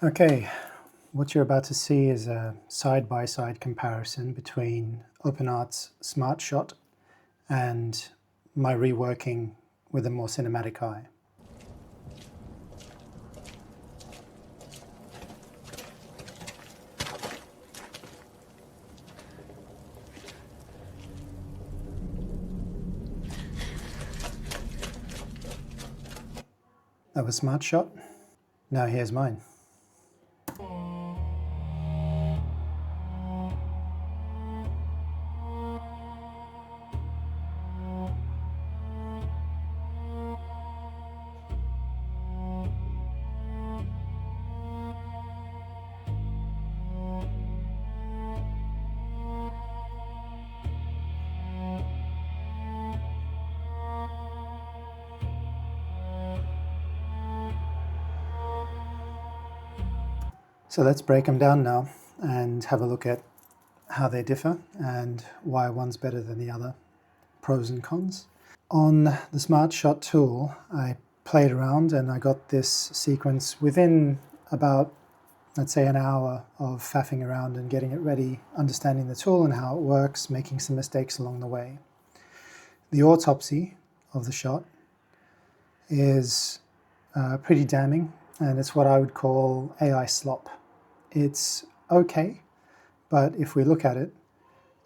Okay, what you're about to see is a side-by-side comparison between OpenArt's Smart Shot and my reworking with a more cinematic eye. That was Smart Shot. Now here's mine. So let's break them down now and have a look at how they differ and why one's better than the other, pros and cons. On the Smart Shot tool, I played around and I got this sequence within about, let's say, an hour of faffing around and getting it ready, understanding the tool and how it works, making some mistakes along the way. The autopsy of the shot is pretty damning, and it's what I would call AI slop. It's okay, but if we look at it,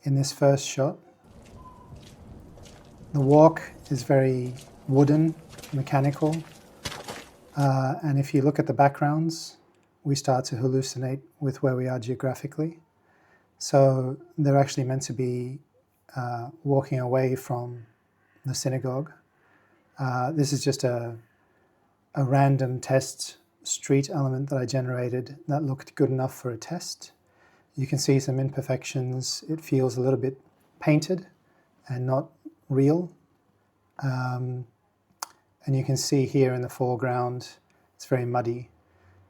in this first shot, the walk is very wooden, mechanical, and if you look at the backgrounds, we start to hallucinate with where we are geographically. So they're actually meant to be walking away from the synagogue. This is just a random test street element that I generated that looked good enough for a test. You can see some imperfections. It feels a little bit painted and not real. And you can see here in the foreground, it's very muddy.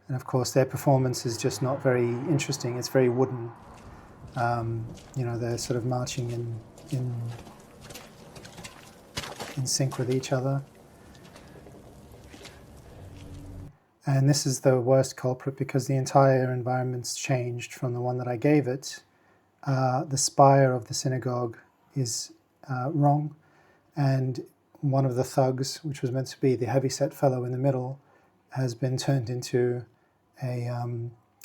And of course, their performance is just not very interesting. It's very wooden. They're sort of marching in sync with each other. And this is the worst culprit because the entire environment's changed from the one that I gave it. The spire of the synagogue is wrong, and one of the thugs, which was meant to be the heavyset fellow in the middle, has been turned into a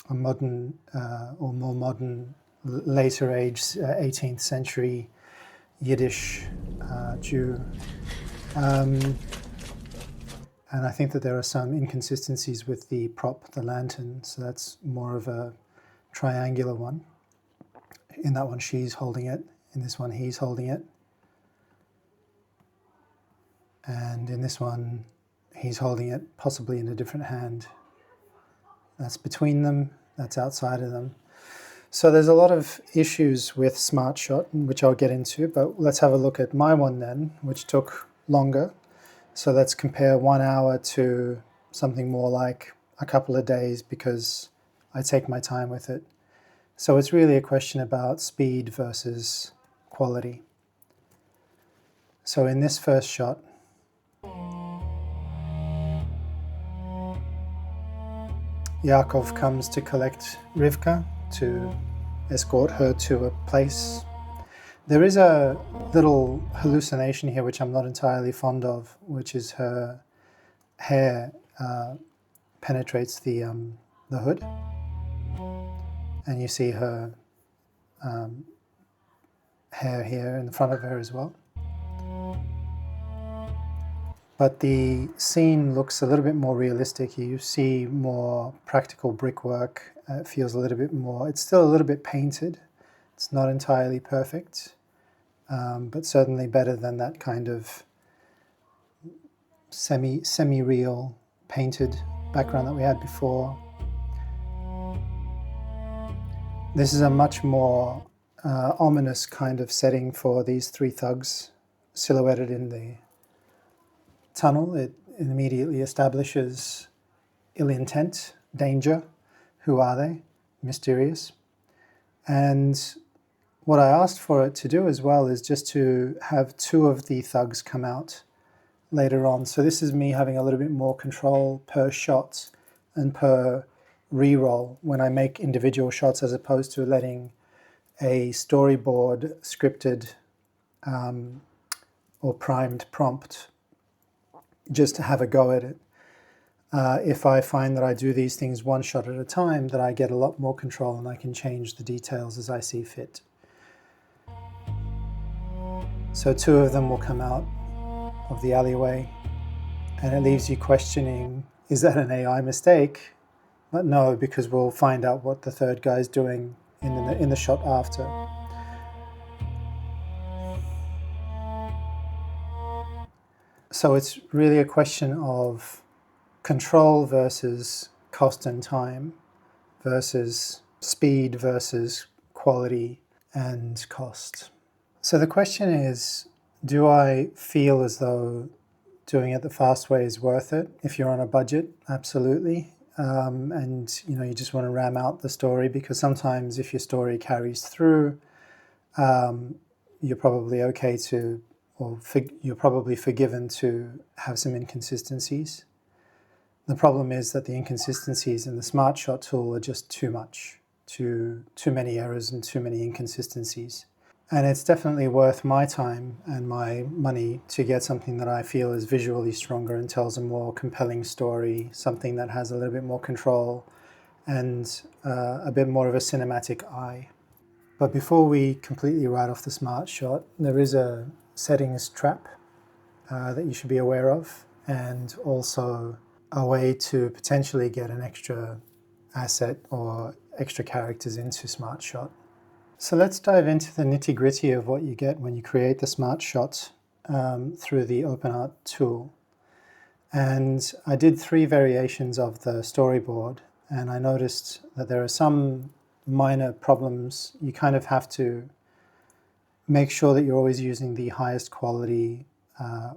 modern or more modern, later age 18th century Yiddish Jew. And I think that there are some inconsistencies with the prop, the lantern, so that's more of a triangular one. In that one, she's holding it. In this one, he's holding it. And in this one, he's holding it possibly in a different hand. That's between them, that's outside of them. So there's a lot of issues with Smart Shot, which I'll get into, but let's have a look at my one then, which took longer. So let's compare 1 hour to something more like a couple of days because I take my time with it. So it's really a question about speed versus quality. So in this first shot, Yaakov comes to collect Rivka, to escort her to a place. There is a little hallucination here which I'm not entirely fond of, which is her hair penetrates the hood, and you see her hair here in the front of her as well. But the scene looks a little bit more realistic. You see more practical brickwork. It feels a little bit more, it's still a little bit painted. It's not entirely perfect, but certainly better than that kind of semi-real painted background that we had before. This is a much more ominous kind of setting for these three thugs silhouetted in the tunnel. It immediately establishes ill intent, danger. Who are they? Mysterious. And what I asked for it to do as well is just to have two of the thugs come out later on. So this is me having a little bit more control per shot and per re-roll when I make individual shots, as opposed to letting a storyboard scripted or primed prompt just to have a go at it. If I find that I do these things one shot at a time, that I get a lot more control and I can change the details as I see fit. So 2 of them will come out of the alleyway, and it leaves you questioning, is that an AI mistake? But no, because we'll find out what the third guy's doing in the shot after. So it's really a question of control versus cost and time, versus speed versus quality and cost. So the question is, do I feel as though doing it the fast way is worth it? If you're on a budget, absolutely. And you just want to ram out the story, because sometimes if your story carries through, you're probably okay to, or you're probably forgiven to have some inconsistencies. The problem is that the inconsistencies in the Smart Shot tool are just too much, too many errors and too many inconsistencies. And it's definitely worth my time and my money to get something that I feel is visually stronger and tells a more compelling story, something that has a little bit more control and a bit more of a cinematic eye. But before we completely write off the Smart Shot, there is a settings trap that you should be aware of, and also a way to potentially get an extra asset or extra characters into Smart Shot. So let's dive into the nitty-gritty of what you get when you create the Smart Shot through the OpenArt tool. And I did 3 variations of the storyboard, and I noticed that there are some minor problems. You kind of have to make sure that you're always using the highest quality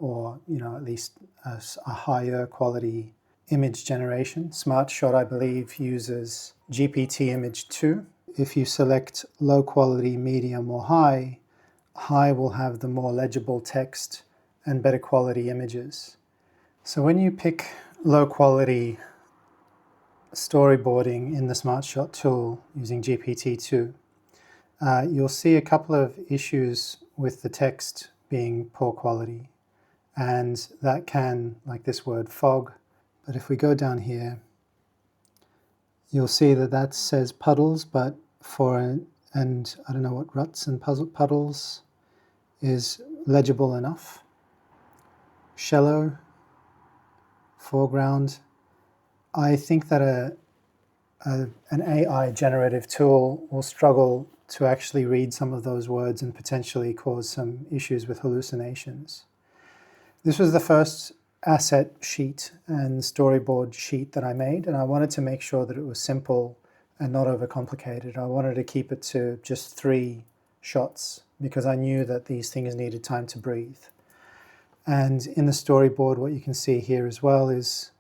or at least a higher quality image generation. Smart Shot, I believe, uses GPT Image 2. If you select low quality, medium or high, high will have the more legible text and better quality images. So when you pick low quality storyboarding in the Smart Shot tool using GPT-2, you'll see a couple of issues with the text being poor quality. And that can, like this word fog, but if we go down here, you'll see that says puddles, but and I don't know what ruts and puddles is legible enough. Shallow, foreground. I think that an AI generative tool will struggle to actually read some of those words and potentially cause some issues with hallucinations. This was the first asset sheet and storyboard sheet that I made, and I wanted to make sure that it was simple and not overcomplicated. I wanted to keep it to just 3 shots because I knew that these things needed time to breathe. And in the storyboard, what you can see here as well is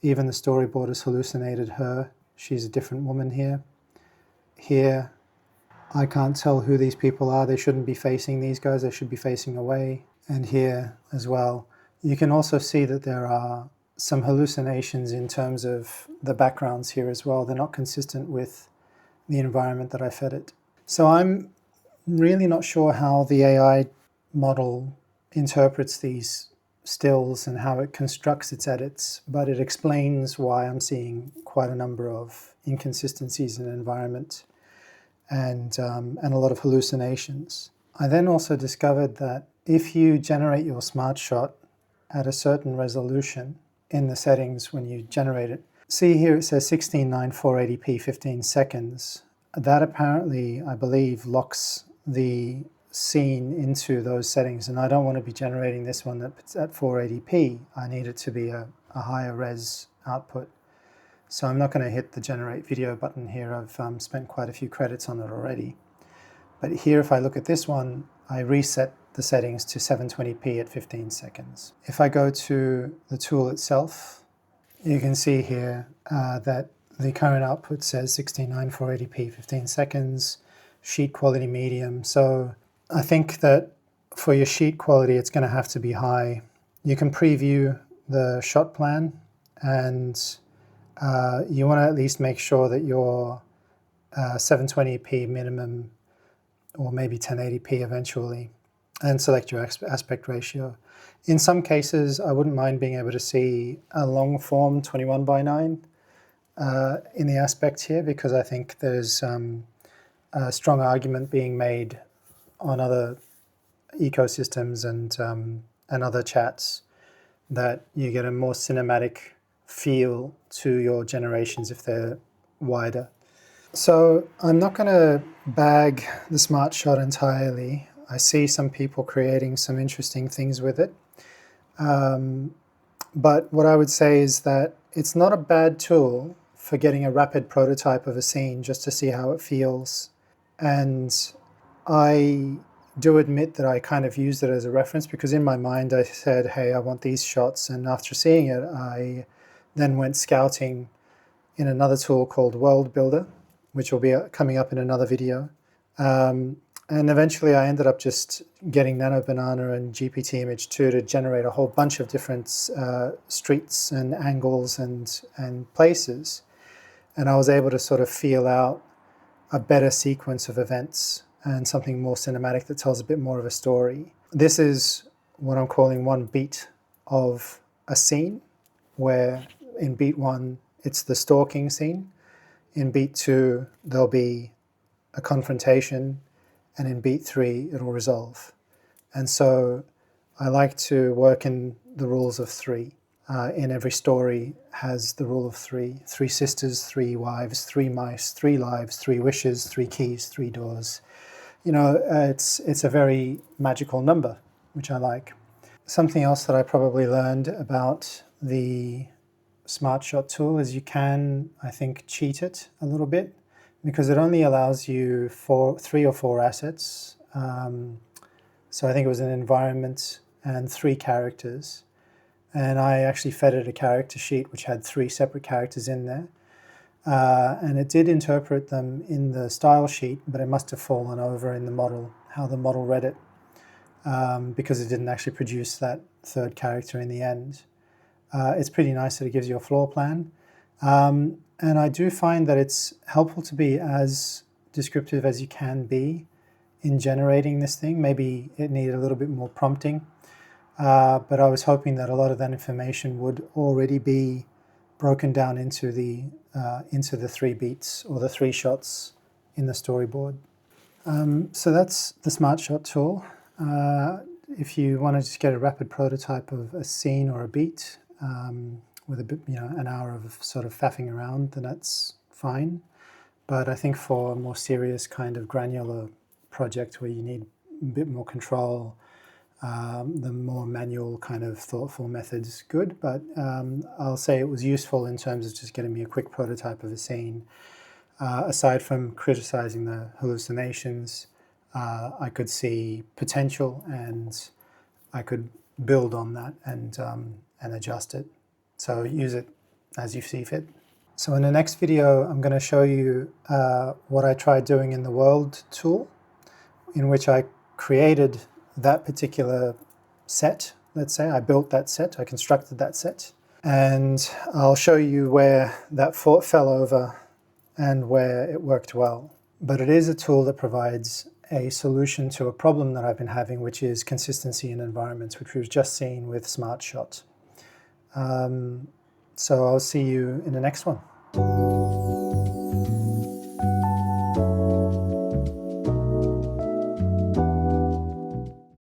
even the storyboard has hallucinated her. She's a different woman here. Here, I can't tell who these people are. They shouldn't be facing these guys. They should be facing away. And here as well, you can also see that there are some hallucinations in terms of the backgrounds here as well. They're not consistent with the environment that I fed it. So I'm really not sure how the AI model interprets these stills and how it constructs its edits, but it explains why I'm seeing quite a number of inconsistencies in the environment and a lot of hallucinations. I then also discovered that if you generate your Smart Shot at a certain resolution in the settings when you generate it, see here it says 16:9 480p 15 seconds. That apparently, I believe, locks the scene into those settings, and I don't want to be generating this one that's at 480p. I need it to be a higher res output. So I'm not going to hit the generate video button here. I've spent quite a few credits on it already. But here, if I look at this one, I reset the settings to 720p at 15 seconds. If I go to the tool itself, you can see here that the current output says 16:9 480p 15 seconds, sheet quality medium. So I think that for your sheet quality, it's going to have to be high. You can preview the shot plan, and you want to at least make sure that your 720p minimum, or maybe 1080p eventually, and select your aspect ratio. In some cases, I wouldn't mind being able to see a long form 21 by 9 in the aspect here, because I think there's a strong argument being made on other ecosystems and other chats that you get a more cinematic feel to your generations if they're wider. So I'm not going to bag the Smart Shot entirely. I see some people creating some interesting things with it. But what I would say is that it's not a bad tool for getting a rapid prototype of a scene just to see how it feels. And I do admit that I kind of used it as a reference, because in my mind I said, hey, I want these shots. And after seeing it, I then went scouting in another tool called World Builder, which will be coming up in another video. And eventually I ended up just getting Nano Banana and GPT Image 2 to generate a whole bunch of different streets and angles and places. And I was able to sort of feel out a better sequence of events and something more cinematic that tells a bit more of a story. This is what I'm calling one beat of a scene, where in beat 1, it's the stalking scene. In beat 2, there'll be a confrontation, and in beat 3, it'll resolve. And so I like to work in the rules of 3. In every story has the rule of 3. 3 sisters, 3 wives, 3 mice, 3 lives, 3 wishes, 3 keys, 3 doors. You know, it's a very magical number, which I like. Something else that I probably learned about the Smart Shot tool is you can, I think, cheat it a little bit, because it only allows you 3 or 4 assets. So I think it was an environment and 3 characters. And I actually fed it a character sheet which had 3 separate characters in there. And it did interpret them in the style sheet, but it must have fallen over in the model, how the model read it, because it didn't actually produce that 3rd character in the end. It's pretty nice that it gives you a floor plan. And I do find that it's helpful to be as descriptive as you can be in generating this thing. Maybe it needed a little bit more prompting, but I was hoping that a lot of that information would already be broken down into the 3 beats or the 3 shots in the storyboard. So that's the Smart Shot tool. If you want to just get a rapid prototype of a scene or a beat, with a bit, an hour of sort of faffing around, then that's fine. But I think for a more serious kind of granular project where you need a bit more control, the more manual kind of thoughtful method's good. But I'll say it was useful in terms of just getting me a quick prototype of a scene. Aside from criticizing the hallucinations, I could see potential, and I could build on that and adjust it. So use it as you see fit. So in the next video, I'm going to show you what I tried doing in the World tool, in which I created that particular set. Let's say I built that set, I constructed that set, and I'll show you where that fell over and where it worked well. But it is a tool that provides a solution to a problem that I've been having, which is consistency in environments, which we've just seen with Smart Shot. So I'll see you in the next one.